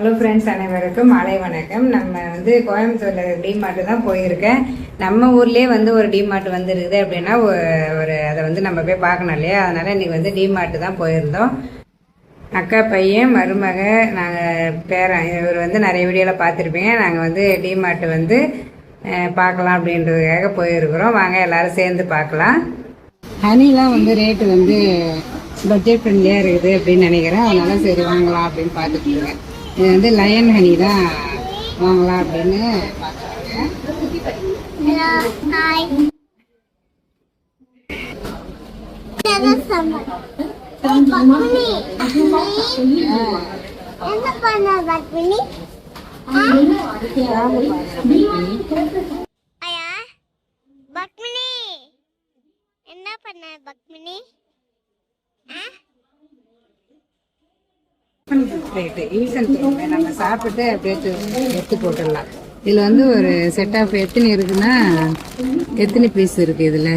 Hello friends, அனைவருக்கும் மாலை வணக்கம். நம்ம வந்து கோயம்புத்தூரில் டிமார்ட் தான் போயிருக்கேன். நம்ம ஊர்லேயே வந்து ஒரு டிமார்ட் வந்து இருக்குது அப்படின்னா ஒரு அதை வந்து நம்ம போய் பார்க்கணும் இல்லையா? அதனால் இன்றைக்கி வந்து டிமார்ட் தான் போயிருந்தோம். அக்கா பையன் மருமக நாங்கள் பேரன் இவர் வந்து நிறைய வீடியோவில் பார்த்துருப்பீங்க. நாங்கள் வந்து டிமார்ட் வந்து பார்க்கலாம் அப்படின்றதுக்காக போயிருக்கிறோம். வாங்க எல்லோரும் சேர்ந்து பார்க்கலாம். ஹனிலாம் வந்து ரேட்டு வந்து பட்ஜெட் ஃப்ரெண்ட்லியாக இருக்குது அப்படின்னு நினைக்கிறேன். அதனால சரி வாங்கலாம் அப்படின்னு பார்த்துட்டு இருக்கேன். இது வந்து லயன் ஹனி தான் வாங்கலாம் அப்படின்னு பார்க்குறாங்க. என்ன பண்ண பக்மினி? நம்ம சாப்பிட்டு அப்படியே எடுத்து போட்டுடலாம். இதில் வந்து ஒரு செட் ஆஃப் எத்தனை இருக்குன்னா எத்தனை பீஸ் இருக்குது இதில்?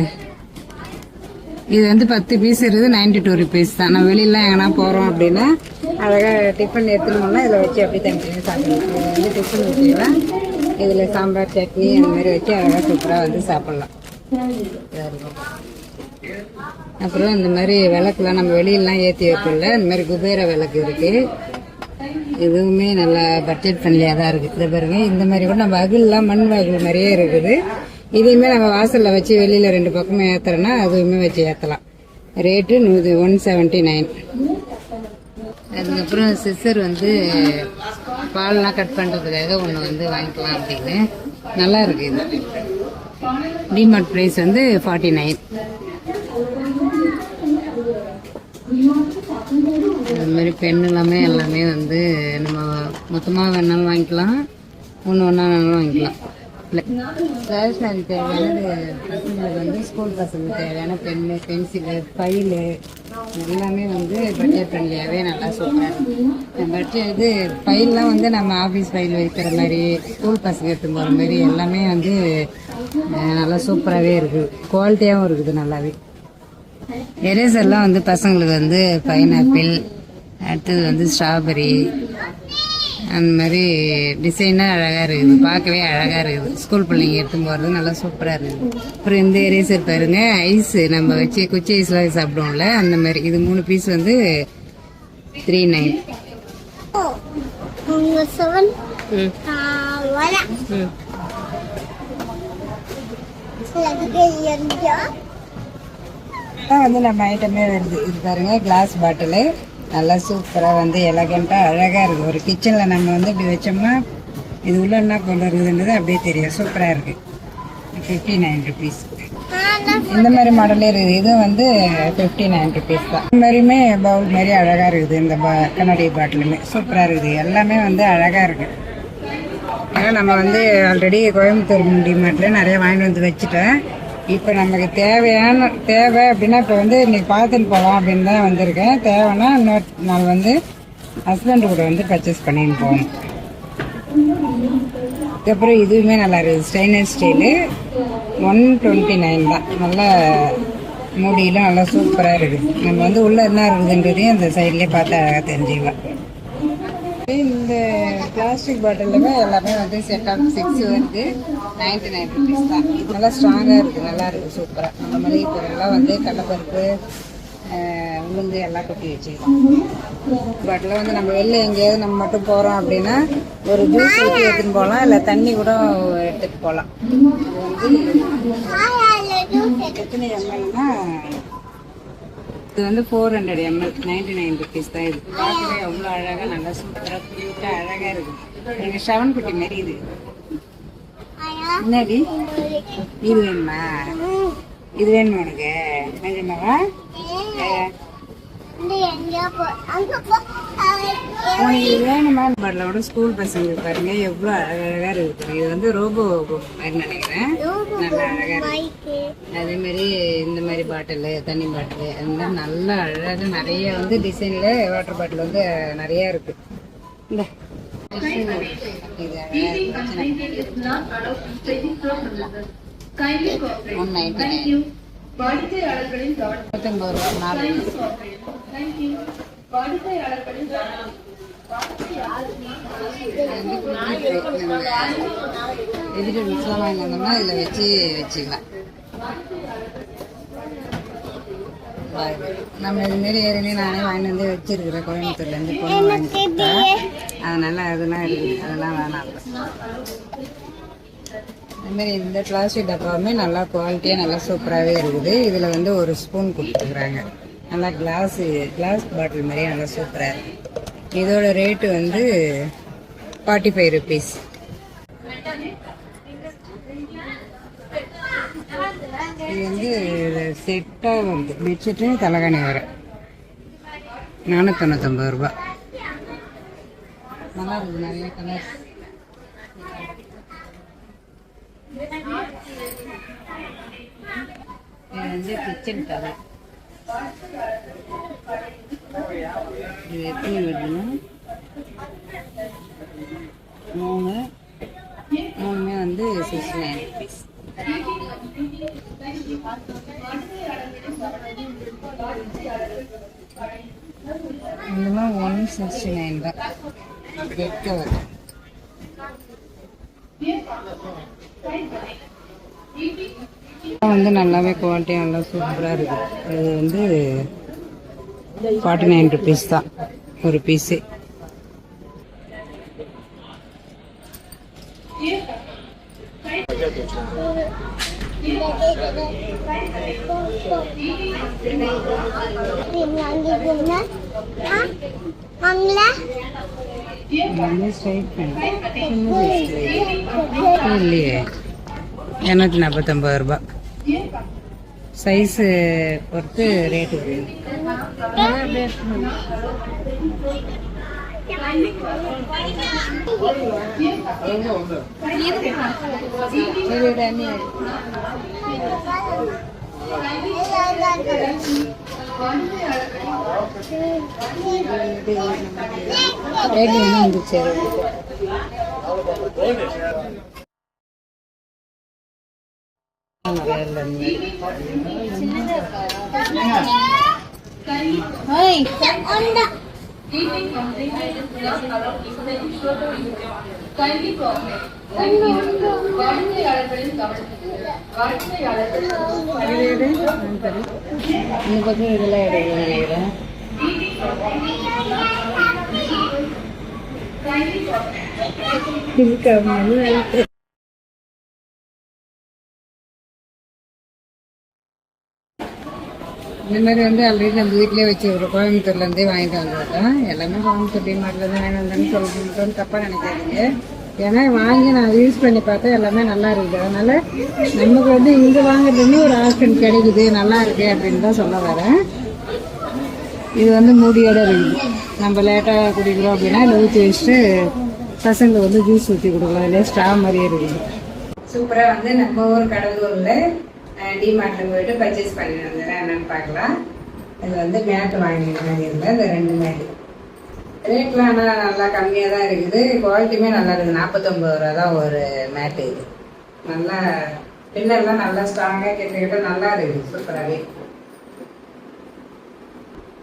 இது வந்து 10 பீஸ் இருக்குது. 92 ருபீஸ் தான். நம்ம வெளியிலாம் எங்கன்னா போகிறோம் அப்படின்னா அழகாக டிஃபன் எடுத்துனோம்னா இதில் வச்சு அப்படி தனித்தனியாக சாப்பிடலாம். இது வந்து டிஃபன் வச்சுக்கலாம். இதில் சாம்பார் சட்னி அந்த மாதிரி வச்சு அழகாக சூப்பராக வந்து சாப்பிட்லாம். இதாக இருக்கும். அப்புறம் இந்த மாதிரி விளக்குலாம் நம்ம வெளியிலாம் ஏற்றி வைக்கல. இந்த மாதிரி குபேர விளக்கு இருக்குது. இதுவுமே நல்லா பட்ஜெட் ஃப்ரெண்ட்லியாக தான் இருக்குது. இதை பாருங்க, இந்த மாதிரி கூட நம்ம அகில்லாம் மண் வகல் மாதிரியே இருக்குது. இதையுமே நம்ம வாசலில் வச்சு வெளியில் 2 பக்கமும் ஏற்றுறோன்னா அதுவுமே வச்சு ஏற்றலாம். ரேட்டு 179. அதுக்கப்புறம் சிசர் வந்து பால்லாம் கட் பண்ணுறதுக்காக ஒன்று வந்து வாங்கிக்கலாம் அப்படின்னு நல்லா இருக்குது. இது டிமார்ட் ப்ரைஸ் வந்து 49. அது மாதிரி பெண் எல்லாமே வந்து நம்ம மொத்தமாக வேணாலும் வாங்கிக்கலாம், ஒன்று வேணாலும் வாங்கிக்கலாம். ஸ்டேஷ்னரி தேவையானது பசங்களுக்கு வந்து ஸ்கூல் பசங்களுக்கு தேவையான பென்னு, பென்சிலு, ஃபைலு எல்லாமே வந்து பட்ஜெட் ஃப்ரெண்ட்லியாகவே நல்லா சூப்பராக இருக்குது. பட்ஜெட் இது ஃபைல்லாம் வந்து நம்ம ஆஃபீஸ் ஃபைல் வைக்கிற மாதிரி, ஸ்கூல் பசங்க எடுத்து போகிற மாதிரி எல்லாமே வந்து நல்லா சூப்பராகவே இருக்குது. குவாலிட்டியாகவும் இருக்குது நல்லாவே. எரேசர்லாம் வந்து பசங்களுக்கு வந்து பைனாப்பிள், அடுத்தது வந்து ஸ்ட்ராபெரி அந்த மாதிரி டிசைனாக அழகாக இருக்குது. பார்க்கவே அழகாக இருக்குது. ஸ்கூல் பிள்ளைங்க எடுத்து போகிறது நல்லா சூப்பராக இருக்குது. அப்புறம் இந்த எரேசர் பாருங்க, ஐஸு நம்ம வச்சு குச்சி ஐஸ்லாம் சாப்பிடுவோம்ல அந்த மாதிரி. இது 3 பீஸ் வந்து 39. வந்து நம்ம ஐட்டமே வருது. இது பாருங்க, கிளாஸ் பாட்டிலு நல்லா சூப்பராக வந்து எலகண்ட்டாக அழகாக இருக்குது. ஒரு கிச்சனில் நம்ம வந்து இப்படி வச்சோம்னா இது உள்ள என்ன கொண்டு இருக்குதுன்றது அப்படியே தெரியும். சூப்பராக இருக்குது. 59 ருபீஸ். இந்த மாதிரி மாடலே இருக்குது. இதுவும் வந்து 59 ருபீஸ் தான். இந்த மாதிரியுமே பவுல் மாதிரி அழகாக இருக்குது. இந்த கண்ணாடி பாட்டிலுமே சூப்பராக இருக்குது. எல்லாமே வந்து அழகாக இருக்குது. ஏன்னா நம்ம வந்து ஆல்ரெடி கோயம்புத்தூர் டிமார்ட்டில் நிறைய வாங்கிட்டு வந்து வச்சுட்டேன். இப்போ நமக்கு தேவை அப்படின்னா இப்போ வந்து இன்றைக்கி பார்த்துட்டு போகலாம் அப்படின்னு தான் வந்திருக்கேன். தேவைன்னா இன்னொரு நாள் வந்து ஹஸ்பண்டு கூட வந்து பர்ச்சேஸ் பண்ணின்னு போகணும். அதுக்கப்புறம் இதுவுமே நல்லா இருக்குது. ஸ்டெயின்லெஸ் ஸ்டீலு 129 தான். நல்லா மூடியெலாம் நல்லா சூப்பராக இருக்குது. நம்ம வந்து உள்ளே என்ன இருக்குதுன்றதையும் அந்த சைட்லேயே பார்த்து அழகாக தெரிஞ்சுக்கலாம். இந்த பிளாஸ்டிக் பாட்டிலுமே எல்லாமே வந்து செட் ஆஃப் 6 வந்து 99 ருபீஸ் தான். இது நல்லா ஸ்ட்ராங்காக இருக்குது, நல்லா இருக்குது, சூப்பராக. நம்ம மளிகை பொருள்லாம் வந்து கடலைப்பருப்பு, உளுந்து எல்லாம் கொட்டி வச்சுக்கலாம். பாட்டில் வந்து நம்ம வெளில எங்கேயாவது நம்ம மட்டும் போகிறோம் அப்படின்னா ஒரு ஜூஸ் ஊற்றி எடுத்துன்னு போகலாம், இல்லை தண்ணி கூட எடுத்துகிட்டு போகலாம். இது வந்து எத்தனை எம்எல்னா இது வந்து 400 ml 99 ருபீஸ் தான். இது பார்க்கவே அவ்வளோ அழகாக நல்லா சூப்பராக க்யூட்டாக அழகாக இருக்குது. எனக்கு ஷவன் குட்டி மாரி இது. என்னடி இது வேணுமா? இது வேணுமா உனக்கு? நிஜமாவா? உனக்கு இது வேணுமா? பாட்டிலோட ஸ்கூல் பசங்களுக்கு பாருங்க எவ்வளோ அழகாக இருக்குது. இது வந்து ரோபோ மாதிரி நினைக்கிறேன். நல்லா அழகாக இருக்கு. அதே மாதிரி இந்த மாதிரி பாட்டிலு, தண்ணி பாட்டிலு அதெல்லாம் நல்லா அழகாக நிறைய வந்து டிசைனில் வாட்டர் பாட்டில் வந்து நிறையா இருக்குது. இந்த இது வாடிக்கையாளர்களின் கவனம். வெஜிடபிள்ஸ்லாம் வாங்கி வந்தோம்னா இதில் வச்சு வச்சுக்கலாம். நம்ம இதுமாரி ஏற்கனவே நானே வாங்கி வந்து வச்சிருக்கிறேன் கோயம்புத்தூர்லேருந்து பொண்ணு வாங்கி கொடுத்தா. அதனால அதெல்லாம் இருக்குது, அதெல்லாம் வேணாம். அதுமாரி இந்த பிளாஸ்டிக் டப்பாவுமே நல்லா குவாலிட்டியாக நல்லா சூப்பராகவே இருக்குது. இதில் வந்து ஒரு ஸ்பூன் கொடுத்துருக்குறாங்க, நல்லா கிளாஸ் பாட்டில் மாதிரியே நல்லா சூப்பராக இருக்குது. இதோட ரேட்டு வந்து 45 rupees. இது வந்து செட்டாக வந்து பெட்ஷீட்டு தலைகாணி வர 499 ரூபா. நல்லா இருக்குது, நிறைய கலர். இது வந்து கிச்சன் கவர். இது எத்தனை வருதுன்னா 3 வந்து 69 rupees. இதெல்லாம் 169 தான். பெட் கவர் வந்து நல்லாவே குவாலிட்டியாக நல்லா சூப்பராக இருக்குது. இது வந்து 49 rupees தான் ஒரு பீஸு. இல்லையே 249 ரூபா. சைஸு பொறுத்து ரேட்டு இருக்குது. இந்த மாதிரி வந்து ஆல்ரெடி நம்ம வீட்டிலே வச்சு ஒரு கோயம்புத்தூர்லேருந்தே வாங்கிட்டு வந்துருக்கோம். எல்லாமே கோயம்புத்தூர் டிமார்ட்லேருந்து வாங்கி வந்தோன்னு சொல்லிட்டு தப்பாக நினைக்காதீங்க. ஏன்னா வாங்கி நான் யூஸ் பண்ணி பார்த்தா எல்லாமே நல்லா இருக்குது. அதனால நமக்கு வந்து இங்கே வாங்குறதுன்னு ஒரு ஆப்ஷன் கிடைக்குது, நல்லா இருக்குது அப்படின்னு தான் சொல்ல வரேன். இது வந்து மூடியோட இருக்குது. நம்ம லேட்டாக குடிக்கிறோம் அப்படின்னா இதில் ஊற்றி வச்சுட்டு பசங்களுக்கு வந்து ஜூஸ் ஊற்றி கொடுக்கலாம். இல்லையா ஸ்ட்ரா மாதிரியே இருக்குது. சூப்பராக வந்து நம்ம ஊர் கடலூரில் டிமார்ட்டில் போயிட்டு பர்ச்சேஸ் பண்ணி வந்துடுறேன். என்னென்னு பார்க்கலாம். இது வந்து மேட்டு வாங்கியிருந்தேன். இந்த 2 மேட்டு ரேட்லாம் ஆனால் நல்லா கம்மியாக தான் இருக்குது. குவாலிட்டியுமே நல்லா இருக்குது. 49 ரூபா தான் ஒரு மேட்டு. இது நல்லா பின்னர்லாம் நல்லா ஸ்ட்ராங்காக கிட்ட நல்லா இருக்குது, சூப்பராகவே.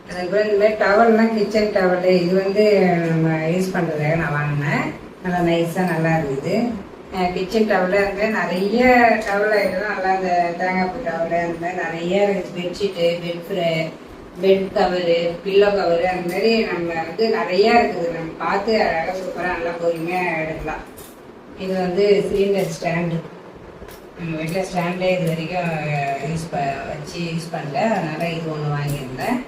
அதுக்கப்புறம் இந்த மாதிரி டவல்லாம் கிச்சன் டவல் இது வந்து நம்ம யூஸ் பண்ணுறதுக்காக நான் வாங்கினேன். நல்லா நைஸாக நல்லா இருக்குது. கிச்சன் டவலாக இருக்குது. நிறைய டவல் ஐட்டம் நல்லா இந்த தேங்காய் பூ டவல் அந்த மாதிரி நிறைய இருக்குது. Bedsheet, bed cover, pillow cover அந்த மாதிரி நம்ம வந்து நிறையா இருக்குது. நம்ம பார்த்து அழகாக சூப்பராக நல்லா பொறுமையாக எடுக்கலாம். இது வந்து சிலிண்டர் ஸ்டாண்டு. நம்ம வீட்டில் ஸ்டாண்டே இது வரைக்கும் வச்சு யூஸ் பண்ணல. அதனால் இது ஒன்று வாங்கியிருந்தேன்.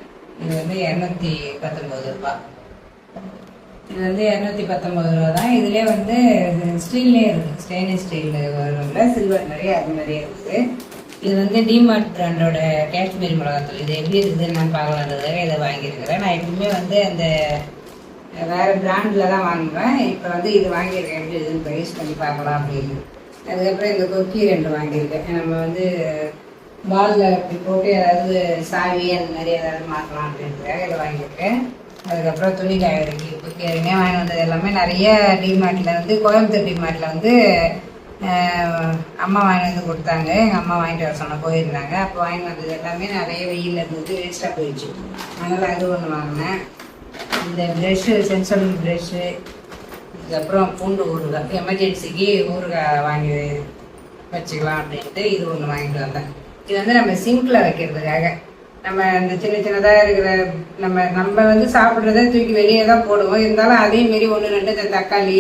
இது வந்து 219 ரூபா. இது வந்து 219 ரூபா தான். இதுலேயே வந்து ஸ்டீல்லே இருக்குது. ஸ்டெயின்லெஸ் ஸ்டீல் வரும்ல, சில்வர் மாதிரி அது மாதிரியே இருக்குது. இது வந்து டிமார்ட் பிராண்டோட காஷ்மீரி மிளகாத்தூள். இது எப்படி இருக்குதுன்னு நான் பார்க்கலான்றதுக்காக இதை வாங்கியிருக்கிறேன். நான் எப்பவுமே வந்து அந்த வேறு பிராண்டில் தான் வாங்குவேன். இப்போ வந்து இது வாங்கியிருக்கேன், எப்படி இதுன்னு யூஸ் பண்ணி பார்க்கலாம் அப்படின்னு. அதுக்கப்புறம் இந்த கொக்கி 2 வாங்கியிருக்கேன். நம்ம வந்து பாலில் அப்படி போட்டு ஏதாவது சாவி அந்த மாதிரி ஏதாவது மாற்றலாம் அப்படின்றதுக்காக இதை வாங்கியிருக்கேன். அதுக்கப்புறம் துணி காய்கறிக்கு கொக்கி வாங்கி வந்தது எல்லாமே நிறைய டிமார்ட்டில் வந்து கோயம்புத்தூர் டிமார்ட்டில் வந்து அம்மா வாங்கி வந்து கொடுத்தாங்க. எங்கள் அம்மா வாங்கிட்டு வர சொன்ன போயிருந்தாங்க. அப்போ வாங்கி வந்தது எல்லாமே நிறைய வெயிலில் இருந்தது, வேஸ்ட்டாக போயிடுச்சு. அதனால் அது ஒன்று வாங்கினேன். இந்த ப்ரெஷ்ஷு, சென்சோனிக் ப்ரெஷ்ஷு, இதுக்கப்புறம் பூண்டு ஊறுகாய், எமர்ஜென்சிக்கு ஊறுகாய் வாங்கி வச்சுக்கலாம் அப்படின்ட்டு இது ஒன்று வாங்கிட்டு வந்தேன். இது வந்து நம்ம சிங்கில் வைக்கிறதுக்காக. நம்ம இந்த சின்ன சின்னதாக இருக்கிற நம்ம நம்ம வந்து சாப்பிட்றத தூக்கி வெளியே தான் போடுவோம். இருந்தாலும் அதே மாரி ஒன்று ரெண்டு இந்த தக்காளி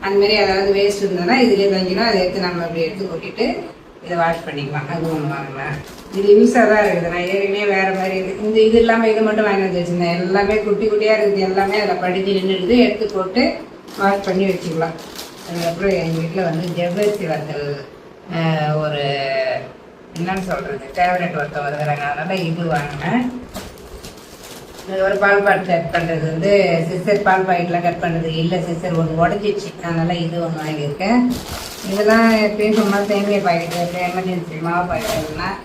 அந்த மாதிரி ஏதாவது வேஸ்ட் இருந்ததுன்னா இதுலேயே தங்கிடும். அதை எடுத்து நம்ம அப்படி எடுத்து கொட்டிட்டு இதை வாஷ் பண்ணிக்கலாம். அது ஒன்று வாங்கலாம். இது யூஸாக தான் இருக்குது. நான் ஏற்கனவே வேறு மாதிரி இருக்குது. இந்த இது இல்லாமல் இது மட்டும் வாங்கி வந்து வச்சுருந்தேன். எல்லாமே குட்டி குட்டியாக இருக்குது. எல்லாமே அதில் படித்து நின்றுடுது. எடுத்து போட்டு வாஷ் பண்ணி வச்சுக்கலாம். அதுக்கப்புறம் எங்கள் வீட்டில் வந்து ஜவ்வரிசி வத்தல் ஒரு என்னன்னு சொல்கிறது ஃபேவரட் ஒருத்தர் வருகிறாங்க. அதனால் இது வாங்கினேன். ஒரு பால் பாக்கெட் கட் பண்ணுறது வந்து சிஸ்டர் பால் பாக்கெட்லாம் கட் பண்ணுறது இல்லை, சிஸ்டர் ஒன்று உடஞ்சிச்சு. அதனால் இது ஒன்று வாங்கியிருக்கேன். இதெல்லாம் எப்பயும் சும்மா சேமியா பாக்கெட்டு, எமர்ஜென்சி மாவு பாக்கெட்டுலாம்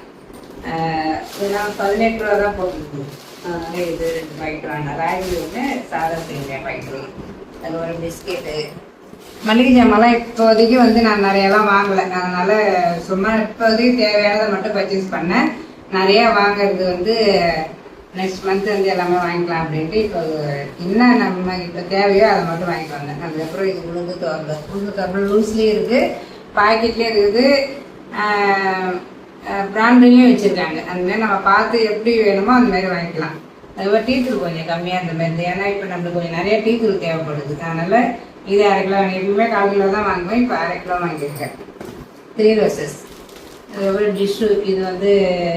இதெல்லாம் 18 ரூபா தான் போட்டுருக்குது. அதனால் இது 2 பாக்கெட் வாங்கினேன். ராகி ஒன்று, சாதா சேமியா பாக்கெட் ஒன்று, அது ஒரு பிஸ்கெட்டு. மளிகை ஜாமான்லாம் இப்போதைக்கு வந்து நான் நிறையலாம் வாங்கலை. அதனால் சும்மா இப்போதைக்கு தேவையானதை மட்டும் பர்ச்சேஸ் பண்ணேன். நிறையா வாங்கிறது வந்து நெக்ஸ்ட் மந்த் வந்து எல்லாமே வாங்கிக்கலாம் அப்படின்ட்டு இப்போ என்ன நம்ம இப்போ தேவையோ அதை மட்டும் வாங்கிட்டு வந்தேன். அதுக்கப்புறம் இது உளுந்து தோரம்பல் லூஸ்லேயும் இருக்குது, பாக்கெட்லேயும் இருக்குது, பிராண்ட்லேயும் வச்சுருக்காங்க. அந்தமாதிரி நம்ம பார்த்து எப்படி வேணுமோ அந்த மாதிரி வாங்கிக்கலாம். அதுக்கப்புறம் டீத்தூள் கொஞ்சம் கம்மியாக அந்த மாதிரி, ஏன்னா இப்போ நம்மளுக்கு கொஞ்சம் நிறைய டீத்தூள் தேவைப்படுது. அதனால் இது 1/2 கிலோ எப்பவுமே 1/4 கிலோ தான் வாங்குவேன். இப்போ 1/2 கிலோ வாங்கியிருக்கேன். 3 ரோசஸ். அதுக்கப்புறம் டிஷ்ஷு, இது வந்து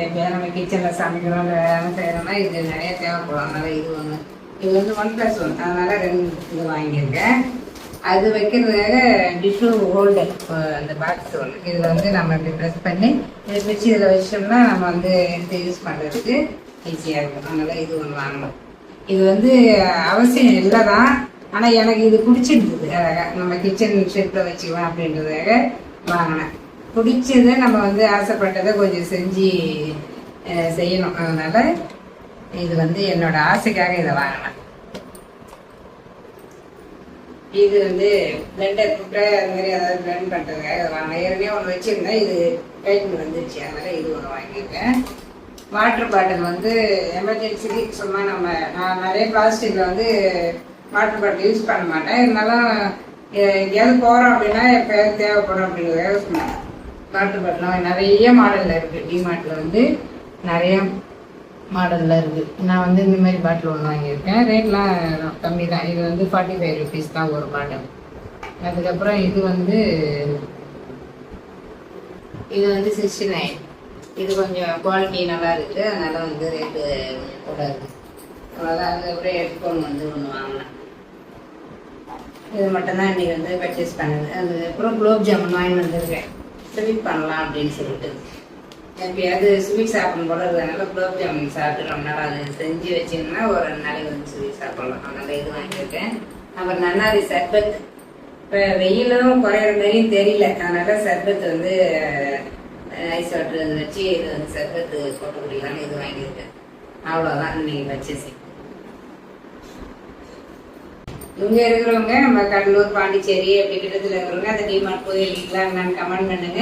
இப்போ நம்ம கிச்சனில் சமைக்கிறோம் இல்லை வேலை செய்கிறோம்னா இது நிறைய தேவைப்படும். அதனால் இது ஒன்று, இது வந்து 1+1, அதனால் 2 இது வாங்கியிருக்கேன். அது வைக்கிறதுக்காக டிஷ்ஷு ஹோல்டர் அந்த பாக்ஸ் ஒன்று. இதில் வந்து நம்ம இப்படி ப்ரெஸ் பண்ணி இதை வச்சு இதில் வச்சோம்னா நம்ம வந்து எடுத்து யூஸ் பண்ணுறதுக்கு ஈஸியாக இருக்கும். அதனால் இது ஒன்று வாங்கணும். இது வந்து அவசியம் இல்லை தான், ஆனால் எனக்கு இது பிடிச்சிருந்தது. நம்ம கிச்சன் ஷெல்ஃபில் வச்சுக்கலாம் அப்படின்றதுக்காக வாங்கினேன். பிடிச்சதை நம்ம வந்து ஆசைப்பட்டதை கொஞ்சம் செஞ்சு செய்யணும். அதனால் இது வந்து என்னோட ஆசைக்காக இதை வாங்கினேன். இது வந்து பிளெண்டர் புட்டை அந்த மாதிரி ஏதாவது பிளெண்ட் பண்ணுறதுக்காக இதை வாங்கினேன். ஏற்கனவே ஒன்று வச்சுருந்தேன், இது கைக்கு வந்துருச்சு. அதனால் இது ஒன்று வாங்கியிருக்கேன். வாட்டர் பாட்டில் வந்து எமர்ஜென்சிக்கு சும்மா நான் நிறைய பிளாஸ்டிக்கில் வந்து வாட்டர் பாட்டில் யூஸ் பண்ண மாட்டேன். இருந்தாலும் எங்கேயாவது போகிறோம் அப்படின்னா எப்போயாவது தேவைப்படும் அப்படிங்கிறதுக்காக சொன்னேன். வாட்டர் பாட்டில் நிறைய மாடலில் இருக்குது. டிமார்ட்டில் வந்து நிறைய மாடலில் இருக்குது. நான் வந்து இந்த மாதிரி பாட்டில் ஒன்று வாங்கியிருக்கேன். ரேட்லாம் கம்மி தான். இது வந்து 45 ருபீஸ் தான் ஒரு பாட்டில். அதுக்கப்புறம் இது வந்து 69. இது கொஞ்சம் குவாலிட்டி நல்லா இருக்குது. அதனால் வந்து ரேட்டு கொஞ்சம் கூட இருக்குது. அவ்வளோதான். அதுக்கப்புறம் ஹெட்ஃபோன் வந்து ஒன்று வாங்கினேன். இது மட்டும்தான் இன்றைக்கி வந்து பர்ச்சேஸ் பண்ணுது. அதுக்கப்புறம் குலோப் ஜாமுன் வாங்கி வந்துருக்கேன். ஸ்வீட் பண்ணலாம் அப்படின்னு சொல்லிட்டு எப்பயாவது ஸ்வீட் சாப்பிடணும் போல இருக்கிறதுனால குலோப் ஜாமுன் சாப்பிட்டு ரொம்ப நாள் அது செஞ்சு வச்சிங்கன்னா ஒரு 2 நாளைக்கு வந்து ஸ்வீட் சாப்பிடலாம். அதனால் இது வாங்கியிருக்கேன். அப்புறம் நன்னாரி சர்பத். இப்போ வெயிலும் குறையிற மாதிரியும் தெரியல. அதனால் சர்பத் வந்து ஐஸ் வாட்டர் வச்சு இது வந்து சர்பத்து போட்டு குடிக்கலாம்னு இது வாங்கியிருக்கேன். அவ்வளோதான் இன்னைக்கு பர்ச்சேசிங். இங்கே இருக்கிறவங்க நம்ம கடலூர், பாண்டிச்சேரி அப்படி கிட்டத்தில் இருக்கிறவங்க அந்த டிமார்ட் போயிருக்கீங்களா என்னன்னு கமெண்ட் பண்ணுங்க.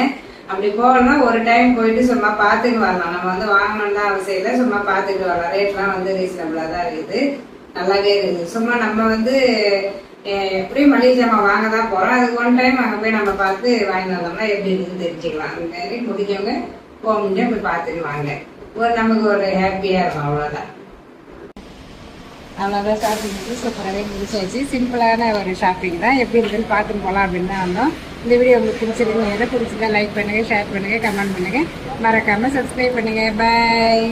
அப்படி போகலன்னா ஒரு டைம் போயிட்டு சும்மா பார்த்துட்டு வரலாம். நம்ம வந்து வாங்கணும்னு தான் அவசியம் இல்லை, சும்மா பார்த்துட்டு வரலாம். ரேட்லாம் வந்து ரீசனபிளாக தான் இருக்குது, நல்லாவே இருக்குது. சும்மா நம்ம வந்து எப்படியும் மளிகை ஜாமான் வாங்க தான் போகிறோம். அதுக்கு ஒன் டைம் அங்கே போய் நம்ம பார்த்து வாங்கிட்டு வந்தோம்னா எப்படி இருக்குதுன்னு தெரிஞ்சுக்கலாம். அந்த மாதிரி முடிஞ்சவங்க போக முடிஞ்சா போய் பார்த்துட்டு வாங்க. நமக்கு ஒரு ஹாப்பியாக இருக்கும். அவ்வளோதான். அவ்வளோதான். ஷாப்பிங் வந்து சூப்பராகவே முடிச்சாச்சு. சிம்பிளான ஒரு ஷாப்பிங் தான். எப்படி இருக்குன்னு பார்த்துட்டு போகலாம் அப்படின்னு தான் வந்தோம். இந்த வீடியோ உங்களுக்கு பிடிச்சிருக்கு, எதை பிடிச்சிருந்தா லைக் பண்ணுங்கள், ஷேர் பண்ணுங்கள், கமெண்ட் பண்ணுங்கள், மறக்காமல் சப்ஸ்கிரைப் பண்ணுங்கள். பாய்.